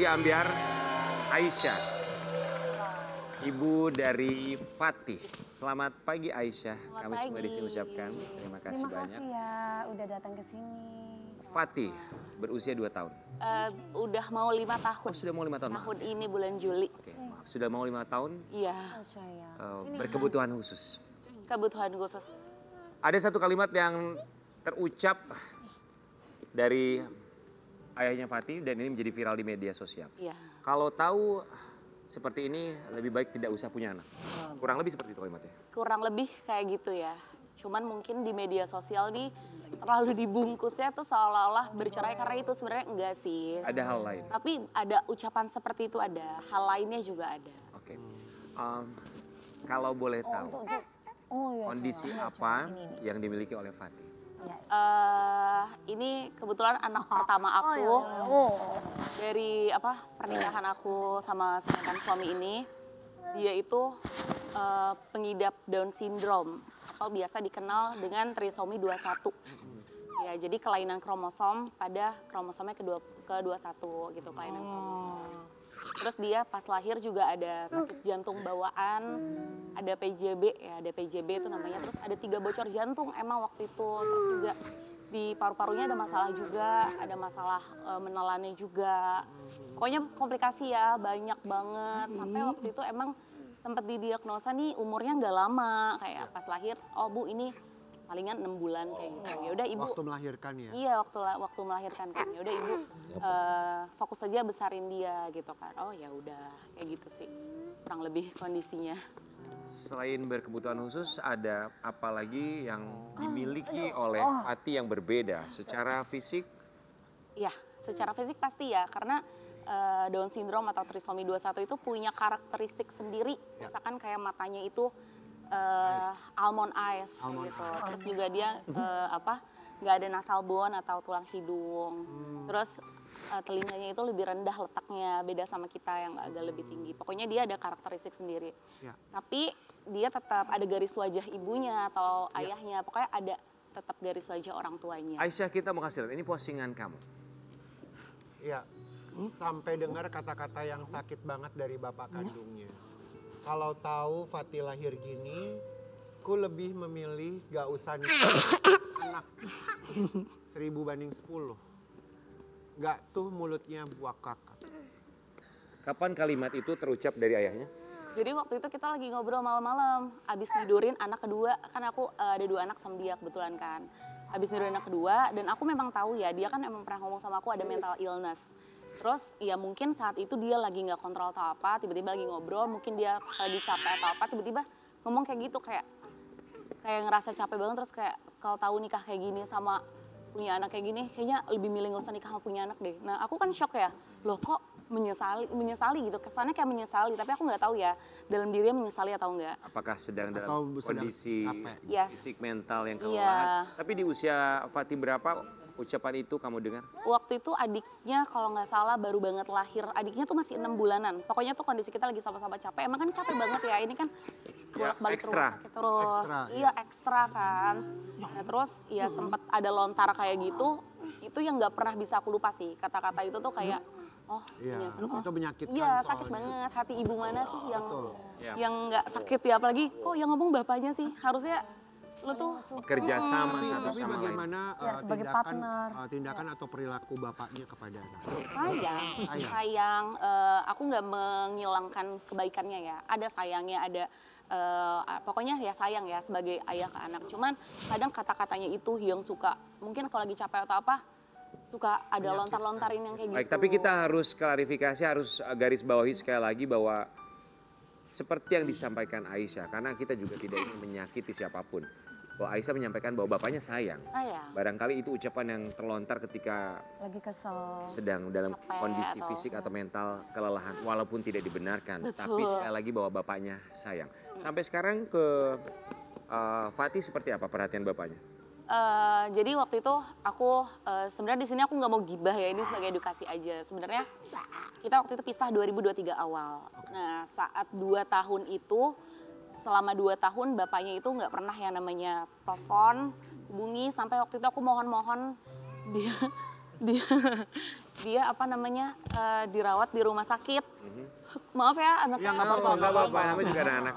pagi Ambiar, Aisyah. Ibu dari Fatih. Selamat pagi Aisyah. Kami semua di sini ucapkan terima kasih banyak. Terima kasih ya udah datang ke sini. Fatih berusia 2 tahun. Udah mau 5 tahun. Oh, sudah mau 5 tahun. Tahun ini bulan Juli. Oke, maaf. Sudah mau 5 tahun. Iya. Aisyah ya. Berkebutuhan khusus. Kebutuhan khusus. Ada satu kalimat yang terucap dari ayahnya Fatih dan ini menjadi viral di media sosial. Iya. Kalau tahu seperti ini lebih baik tidak usah punya anak. Kurang lebih seperti itu kalimatnya. Kurang lebih kayak gitu ya. Cuman mungkin di media sosial nih terlalu dibungkusnya tuh seolah-olah bercerai karena itu sebenarnya enggak sih. Ada hal lain. Tapi ada ucapan seperti itu ada. Hal lainnya juga ada. Oke. Kalau boleh tahu kondisi apa yang dimiliki oleh Fatih? Ini kebetulan anak pertama aku dari pernikahan aku sama si mantan suami ini. Dia itu pengidap Down syndrome atau biasa dikenal dengan trisomi 21. Ya, jadi kelainan kromosom pada kromosomnya ke-21 gitu, kelainan kromosom. Terus dia pas lahir juga ada sakit jantung bawaan, ada PJB, ya ada PJB itu namanya. Terus ada 3 bocor jantung emang waktu itu. Terus juga di paru-parunya ada masalah juga, ada masalah menelannya juga. Pokoknya komplikasi ya, banyak banget. Sampai waktu itu emang sempat didiagnosa nih umurnya nggak lama. Kayak pas lahir, oh Bu ini palingan 6 bulan kayak gitu. Ya udah Ibu. Waktu melahirkan ya? Iya, waktu melahirkan kan. Ya udah Ibu fokus saja besarin dia gitu kan. Oh ya udah kayak gitu sih. Kurang lebih kondisinya. Selain berkebutuhan khusus, ada apa lagi yang dimiliki oleh Fatih yang berbeda secara fisik? Ya, secara fisik pasti ya, karena Down syndrome atau trisomi 21 itu punya karakteristik sendiri. Misalkan kayak matanya itu almond eyes gitu. Terus juga dia nggak ada nasal bone atau tulang hidung. Terus telinganya itu lebih rendah letaknya, beda sama kita yang agak lebih tinggi. Pokoknya dia ada karakteristik sendiri. Ya. Tapi dia tetap ada garis wajah ibunya atau ayahnya. Pokoknya ada tetap garis wajah orang tuanya. Aisyah, kita mau kasih lihat, ini postingan kamu. Iya. Sampai dengar kata-kata yang sakit banget dari bapak kandungnya. Kalau tahu Fatih lahir gini, ku lebih memilih gak usah nikah anak 1000 banding 10. Gak tuh mulutnya buah kakak. Kapan kalimat itu terucap dari ayahnya? Jadi waktu itu kita lagi ngobrol malam-malam, abis tidurin anak kedua, kan aku ada 2 anak sama dia kebetulan kan. Abis tidurin anak kedua, dan aku memang tahu ya, dia kan emang pernah ngomong sama aku ada mental illness. Terus ya mungkin saat itu dia lagi nggak kontrol atau apa, tiba-tiba lagi ngobrol, mungkin dia lagi capek atau apa, tiba-tiba ngomong kayak gitu, kayak ngerasa capek banget, terus kayak kalau tahu nikah kayak gini sama punya anak kayak gini, kayaknya lebih milih nggak usah nikah sama punya anak deh. Nah aku kan shock ya, loh kok menyesali gitu, kesannya kayak menyesali, tapi aku nggak tahu ya dalam dirinya menyesali atau enggak. Apakah sedang Atau dalam sedang kondisi capek. fisik mental yang kelelahan? Tapi di usia Fatih berapa ucapan itu kamu dengar? Waktu itu adiknya kalau nggak salah baru banget lahir, adiknya tuh masih 6 bulanan. Pokoknya tuh kondisi kita lagi sama-sama capek, emang kan capek banget ya, ini kan bolak-balik ekstra. rumah sakit terus. Ekstra, Iya ekstra kan. Nah terus ya sempat ada lontar kayak gitu, itu yang nggak pernah bisa aku lupa sih. Kata-kata itu tuh kayak, oh Iya, itu menyakitkan iya soalnya. sakit banget, hati ibu mana sih Betul. yang nggak sakit ya, apalagi kok yang ngomong bapaknya sih, harusnya lu tuh Bekerja sama satu Tapi sama lain. bagaimana sebagai partner. tindakan atau perilaku bapaknya kepada anak? sayang, aku nggak menghilangkan kebaikannya ya, ada sayangnya, ada pokoknya ya sayang ya sebagai ayah ke anak. Cuman kadang kata-katanya itu yang suka, mungkin kalau lagi capek atau apa, suka ada lontar-lontarin yang kayak gitu. Baik, tapi kita harus klarifikasi, harus garis bawahi sekali lagi bahwa seperti yang disampaikan Aisyah, karena kita juga tidak ingin menyakiti siapapun. Bahwa Aisyah menyampaikan bahwa bapaknya sayang. Sayang. Barangkali itu ucapan yang terlontar ketika Lagi kesel. sedang dalam Capek kondisi atau- fisik atau mental kelelahan, walaupun tidak dibenarkan. Betul. Tapi sekali lagi bahwa bapaknya sayang. Sampai sekarang ke Fatih seperti apa perhatian bapaknya? Jadi waktu itu aku sebenarnya di sini aku nggak mau gibah ya, ini sebagai edukasi aja. Sebenarnya kita waktu itu pisah 2023 awal. Nah saat 2 tahun itu, selama 2 tahun bapaknya itu nggak pernah yang namanya telepon, hubungi, sampai waktu itu aku mohon-mohon dia dia dia apa namanya dirawat di rumah sakit. Maaf ya anak. Ya, nggak apa-apa, Nggak apa-apa, namanya juga anak-anak.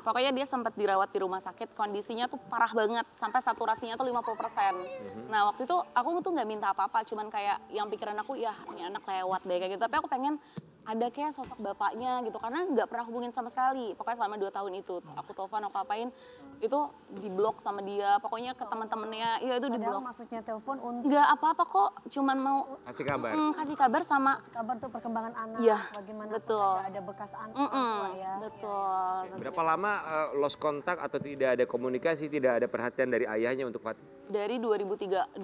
Pokoknya dia sempat dirawat di rumah sakit, kondisinya tuh parah banget sampai saturasinya tuh 50%. Nah waktu itu aku tuh nggak minta apa-apa, cuman kayak yang pikiran aku ya ini anak lewat deh kayak gitu. Tapi aku pengen ada kayak sosok bapaknya gitu karena nggak pernah hubungin sama sekali. Pokoknya selama 2 tahun itu aku telepon aku apain itu diblok sama dia. Pokoknya ke teman-temannya ya itu Padahal diblok. maksudnya telepon untuk Nggak apa-apa kok, cuman mau Kasih kabar. kasih kabar sama kabar tuh perkembangan anak, Iya, bagaimana betul. apakah ada bekas anak orang tua ya. betul. Berapa lama lost kontak atau tidak ada komunikasi, tidak ada perhatian dari ayahnya untuk Fatih? Dari 2023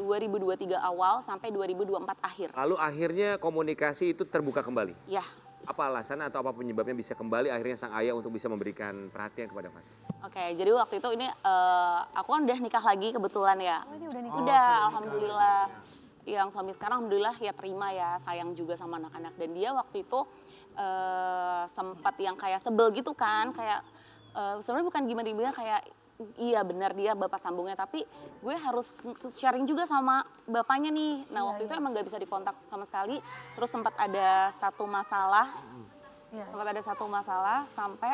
awal sampai 2024 akhir. Lalu akhirnya komunikasi itu terbuka kembali. Ya, Apa alasannya atau apa penyebabnya bisa kembali akhirnya sang ayah untuk bisa memberikan perhatian kepada Fatih? oke. Jadi waktu itu ini aku kan udah nikah lagi kebetulan ya. Oh, ini udah nikah. Udah, alhamdulillah. Yang suami sekarang alhamdulillah ya terima ya, sayang juga sama anak-anak. Dan dia waktu itu sempat yang kayak sebel gitu kan, kayak sebenarnya bukan gimana-gimana kayak iya benar dia bapak sambungnya, tapi gue harus sharing juga sama bapaknya nih. Nah waktu itu emang gak bisa dikontak sama sekali. Terus sempat ada satu masalah, sampai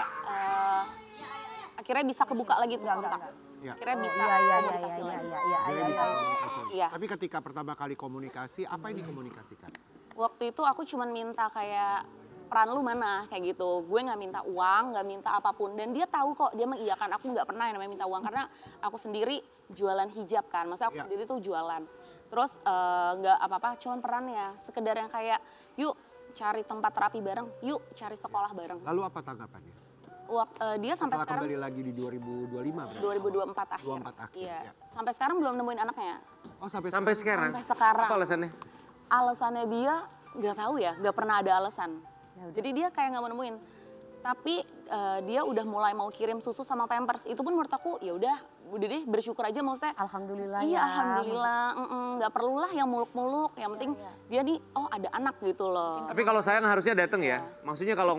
akhirnya bisa kebuka lagi tuh kontak. Ya. Akhirnya bisa Iya, komunikasi lagi. Jadi bisa komunikasi. Iya. Tapi ketika pertama kali komunikasi, apa yang dikomunikasikan? Waktu itu aku cuman minta kayak peran lu mana kayak gitu. Gue nggak minta uang, nggak minta apapun. Dan dia tahu kok, dia mengiyakan. Aku nggak pernah yang namanya minta uang karena aku sendiri jualan hijab kan. Maksudnya aku sendiri tuh jualan. Terus nggak apa-apa, cuman perannya sekedar yang kayak yuk cari tempat terapi bareng, yuk cari sekolah bareng. Lalu apa tanggapannya? Dia sampai Setelah sekarang kembali lagi di 2025 berarti? 2024 akhir. 24 akhir, Iya. ya. Sampai sekarang belum nemuin anaknya. Oh sampai Sampai sekarang? Sampai sekarang. Apa alasannya? Alasannya dia nggak tahu ya, nggak pernah ada alasan. Jadi dia kayak nggak mau nemuin. Tapi dia udah mulai mau kirim susu sama Pampers. Itu pun menurut aku ya udah deh bersyukur aja maksudnya. Alhamdulillah Iya ya. alhamdulillah, nggak perlulah yang muluk-muluk. Yang penting dia nih oh ada anak gitu loh. Tapi kalau sayang harusnya datang ya. Maksudnya kalau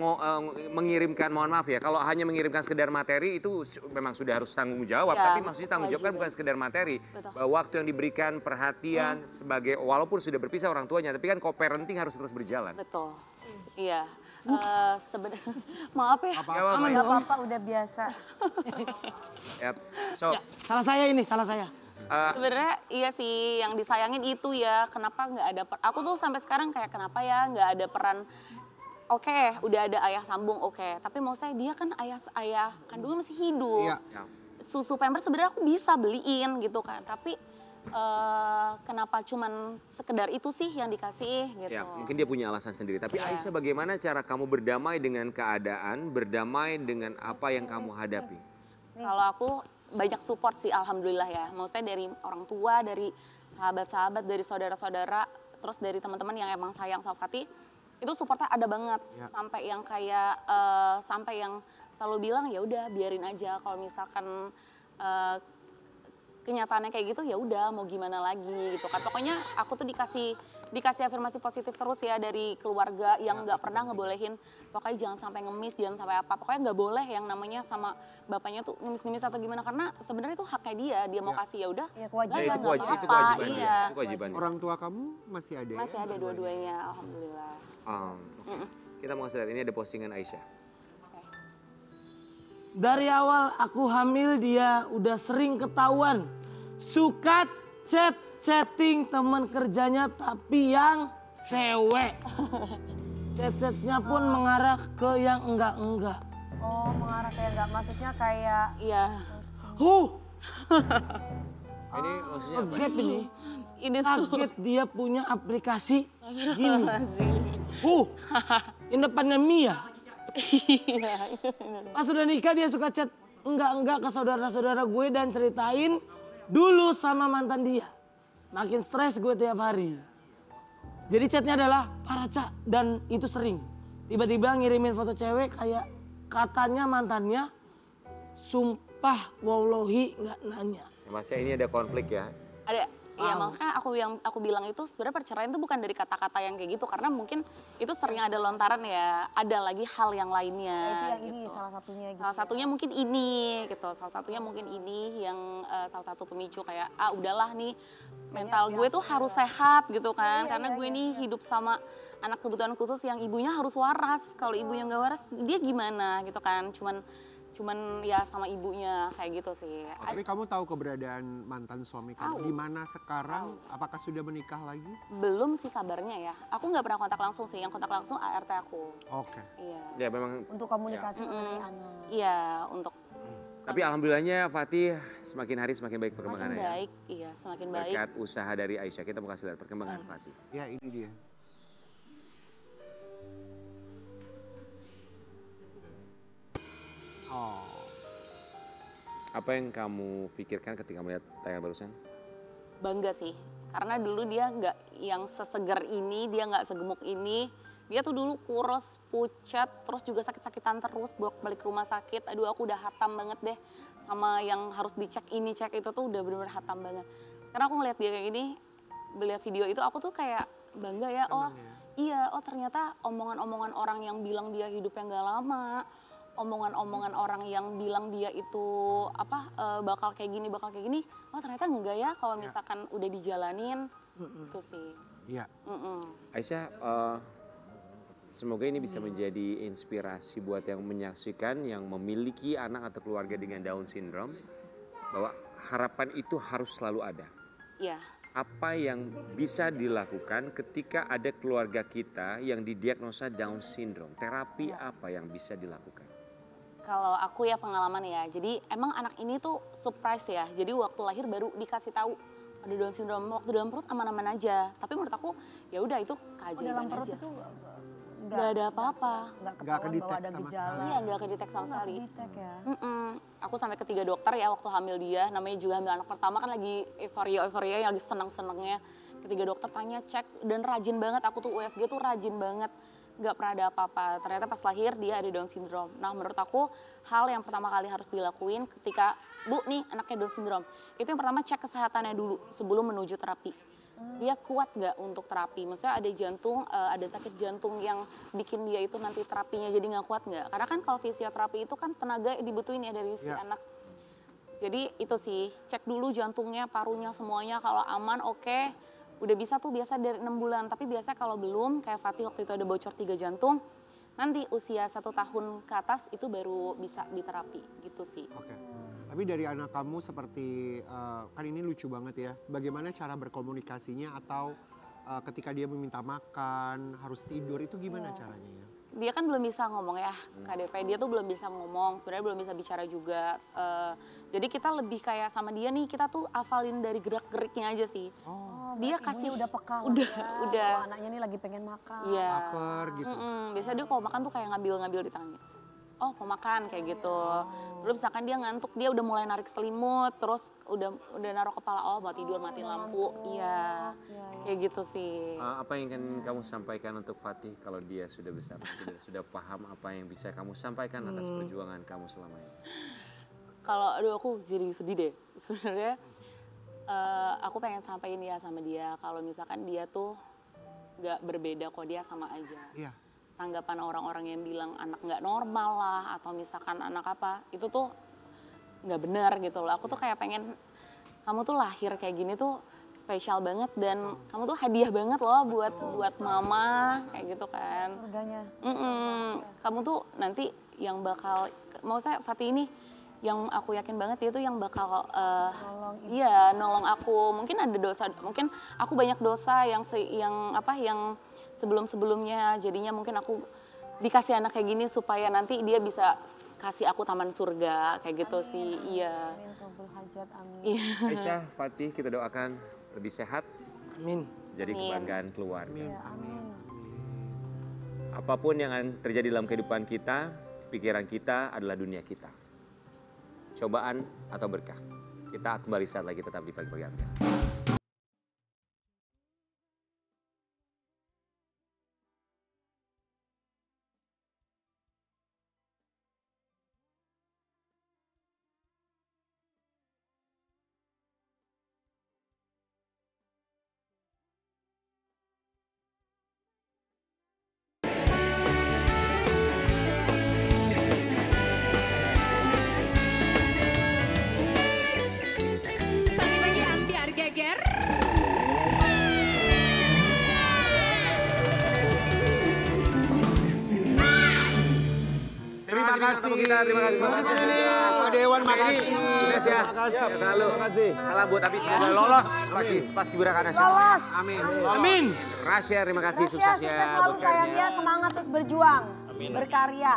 mengirimkan, mohon maaf ya, kalau hanya mengirimkan sekedar materi itu memang sudah harus tanggung jawab. Ya, Tapi maksudnya tanggung jawab kan kewajiban. bukan sekedar materi. Betul. Bahwa waktu yang diberikan, perhatian sebagai walaupun sudah berpisah orang tuanya, tapi kan co-parenting harus terus berjalan. Betul. Iya. Sebenarnya maaf ya. Apa-apa. Gak apa-apa udah biasa. Yap. So, Ya, salah saya ini, salah saya. Sebenarnya iya sih yang disayangin itu ya. Kenapa nggak ada aku tuh sampai sekarang kayak kenapa ya nggak ada peran. Oke, udah ada ayah sambung, oke. Tapi mau saya dia kan ayah kandungnya masih hidup. Iya. Susu Pampers sebenarnya aku bisa beliin gitu kan. Tapi kenapa cuman sekedar itu sih yang dikasih gitu. ya, mungkin dia punya alasan sendiri. Tapi Iya. Aisyah, bagaimana cara kamu berdamai dengan keadaan, berdamai dengan apa yang kamu hadapi? Kalau aku banyak support sih alhamdulillah ya. Maksudnya dari orang tua, dari sahabat-sahabat, dari saudara-saudara, terus dari teman-teman yang emang sayang sama Fatih, itu supportnya ada banget. Ya. Sampai yang kayak sampai yang selalu bilang ya udah biarin aja kalau misalkan kenyataannya kayak gitu ya udah mau gimana lagi gitu kan. Pokoknya aku tuh dikasih afirmasi positif terus ya dari keluarga yang nggak pernah ngebolehin pokoknya jangan sampai ngemis, jangan sampai apa. Pokoknya nggak boleh yang namanya sama bapaknya tuh ngemis-ngemis atau gimana karena sebenarnya itu haknya dia mau kasih ya udah. Ya kewajiban. Ya, itu nggak itu apa-apa, kewajiban dia. iya. Itu kewajibannya. Orang tua kamu masih ada ya? Masih ada dua-duanya alhamdulillah. Kita mau lihat ini ada postingan Aisyah. Dari awal aku hamil dia udah sering ketahuan. Suka chatting teman kerjanya tapi yang cewek. Chatnya pun mengarah ke yang enggak-enggak. Oh mengarah kayak enggak, maksudnya kayak Iya. Ini maksudnya apa? Gap ini. Ini tuh Kaget dia punya aplikasi gini. Ini depannya Mia. Pas udah nikah dia suka chat enggak ke saudara-saudara gue dan ceritain dulu sama mantan dia. Makin stres gue tiap hari. Jadi chatnya adalah Paraca dan itu sering. Tiba-tiba ngirimin foto cewek kayak katanya mantannya sumpah wallahi nggak nanya. Ya, Mas, ini ada konflik ya. ada Iya, makanya aku bilang itu sebenarnya perceraian itu bukan dari kata-kata yang kayak gitu karena mungkin itu sering ada lontaran ya, ada lagi hal yang lainnya. Itu yang ini gitu. salah satunya gitu. Salah satunya mungkin ini gitu, salah satunya mungkin ini yang salah satu pemicu kayak udahlah nih mental gue tuh harus sehat gitu kan, karena gue nih hidup sama anak kebutuhan khusus yang ibunya harus waras, kalau ibunya nggak waras dia gimana gitu kan, cuman ya sama ibunya kayak gitu sih. Tapi kamu tahu keberadaan mantan suami kamu di mana sekarang? Apakah sudah menikah lagi? Belum sih kabarnya ya, aku nggak pernah kontak langsung sih, yang kontak langsung ART aku. Oke. Iya. Ya memang. Untuk komunikasi mengenai anak. Iya, untuk Tapi alhamdulillahnya Fatih semakin hari semakin baik semakin perkembangannya. baik, iya semakin baik. Berkat usaha dari Aisyah, kita mau kasih lihat perkembangan Fatih. Ya ini dia. Oh. Apa yang kamu pikirkan ketika melihat tayangan barusan? Bangga sih, karena dulu dia nggak yang sesegar ini, dia nggak segemuk ini. Dia tuh dulu kurus, pucat, terus juga sakit-sakitan terus, bolak-balik rumah sakit. Aduh aku udah hatam banget deh sama yang harus dicek ini, cek itu tuh udah bener-bener hatam banget. Sekarang aku ngeliat dia kayak gini, melihat video itu aku tuh kayak bangga ya, iya, ternyata omongan-omongan orang yang bilang dia hidupnya nggak lama, omongan-omongan orang yang bilang dia itu bakal kayak gini, ternyata enggak ya kalau misalkan udah dijalanin, itu sih. Iya. Aisyah, semoga ini bisa menjadi inspirasi buat yang menyaksikan, yang memiliki anak atau keluarga dengan Down syndrome, bahwa harapan itu harus selalu ada. Iya. Apa yang bisa dilakukan ketika ada keluarga kita yang didiagnosa Down syndrome? Terapi apa yang bisa dilakukan? Kalau aku ya pengalaman ya, jadi emang anak ini tuh surprise ya. Jadi waktu lahir baru dikasih tahu ada Down syndrome. Waktu dalam perut aman-aman aja. Tapi menurut aku ya udah itu keajaiban Dalam perut aja. itu Nggak ada apa-apa. Nggak Nggak ketahuan kedetek bahwa ada sama gejala. sekali. Iya nggak kedetek sama sekali. Kedetek ya. Aku sampai ke 3 dokter ya waktu hamil dia. Namanya juga hamil anak pertama kan lagi euforia yang lagi senang-senangnya. Ketiga dokter tanya cek dan rajin banget. Aku tuh USG tuh rajin banget. Nggak pernah ada apa-apa. Ternyata pas lahir dia ada Down syndrome. Nah menurut aku hal yang pertama kali harus dilakuin ketika Bu nih anaknya Down syndrome. Itu yang pertama cek kesehatannya dulu sebelum menuju terapi. Dia kuat nggak untuk terapi? Maksudnya ada jantung, ada sakit jantung yang bikin dia itu nanti terapinya jadi nggak kuat nggak? Karena kan kalau fisioterapi itu kan tenaga dibutuhin ya dari si anak. Jadi itu sih, cek dulu jantungnya, parunya semuanya kalau aman oke. Udah bisa tuh biasa dari 6 bulan, tapi biasa kalau belum kayak Fatih waktu itu ada bocor 3 jantung, nanti usia 1 tahun ke atas itu baru bisa diterapi gitu sih. Oke. Tapi dari anak kamu seperti, kan ini lucu banget ya, bagaimana cara berkomunikasinya atau ketika dia meminta makan, harus tidur, itu gimana caranya ya? Dia kan belum bisa ngomong ya, KDP dia tuh belum bisa ngomong, sebenarnya belum bisa bicara juga. Jadi kita lebih kayak sama dia nih, kita tuh hafalin dari gerak-geriknya aja sih. Dia kasih udah peka lah udah, ya, udah. kalau anaknya nih lagi pengen makan. Iya. Lapar gitu. Biasanya dia kalau makan tuh kayak ngambil-ngambil di tangannya. Oh mau makan kayak gitu. Terus misalkan dia ngantuk, dia udah mulai narik selimut, terus udah naruh kepala, oh mau tidur matiin lampu. Iya, kayak gitu sih. Apa yang ingin kamu sampaikan untuk Fatih kalau dia sudah besar, sudah paham apa yang bisa kamu sampaikan atas perjuangan kamu selama ini? Kalau aduh aku jadi sedih deh sebenarnya. Aku pengen sampaikan ya sama dia kalau misalkan dia tuh nggak berbeda kok, dia sama aja. Iya. Tanggapan orang-orang yang bilang anak nggak normal lah atau misalkan anak apa itu tuh nggak benar gitu loh. Aku tuh kayak pengen kamu tuh lahir kayak gini tuh spesial banget dan kamu tuh hadiah banget loh buat mama kayak gitu kan. Surganya. Kamu tuh nanti yang bakal, maksudnya Fatih ini yang aku yakin banget dia tuh yang bakal nolong aku. Mungkin ada dosa, mungkin aku banyak dosa yang sebelum-sebelumnya, jadinya mungkin aku dikasih anak kayak gini supaya nanti dia bisa kasih aku taman surga kayak gitu sih. Iya. Amin, kabul hajat, amin. Iya. Aisyah, Fatih kita doakan lebih sehat, Amin. jadi kebanggaan keluarga. Ya, amin. Apapun yang akan terjadi dalam kehidupan kita, pikiran kita adalah dunia kita. Cobaan atau berkah. Kita kembali saat lagi tetap di Pagi-Pagi Ambiar. kasih. Terima kasih. Pak Dewan, makasih. Sukses ya. Terima kasih. Selalu. Terima kasih. Salam buat Abi semoga lolos Paskibraka Nasional. Lolos. Amin. Amin. Rasya terima kasih Sukses suksesnya selalu buat sayang karirnya. ya, semangat terus berjuang, berkarya.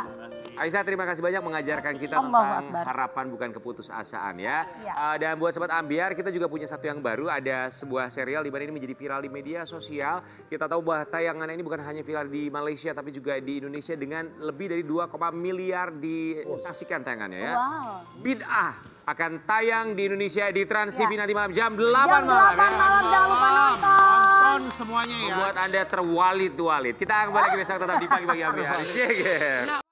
Aisyah terima kasih banyak mengajarkan kita Allahu tentang Akbar. harapan bukan keputusasaan ya. Ya. Dan buat Sobat Ambiar kita juga punya satu yang baru, ada sebuah serial di mana ini menjadi viral di media sosial. Kita tahu bahwa tayangan ini bukan hanya viral di Malaysia tapi juga di Indonesia dengan lebih dari 2, miliar disaksikan tayangannya ya. Wow. Bid'ah akan tayang di Indonesia di Trans TV Ya. nanti malam jam 8 Jam 8 malam ya. malam jangan lupa nonton. Nonton semuanya ya. Membuat Anda terwalit-walit. Kita kembali lagi besok tetap di Pagi-Pagi Ambiar. Jeger.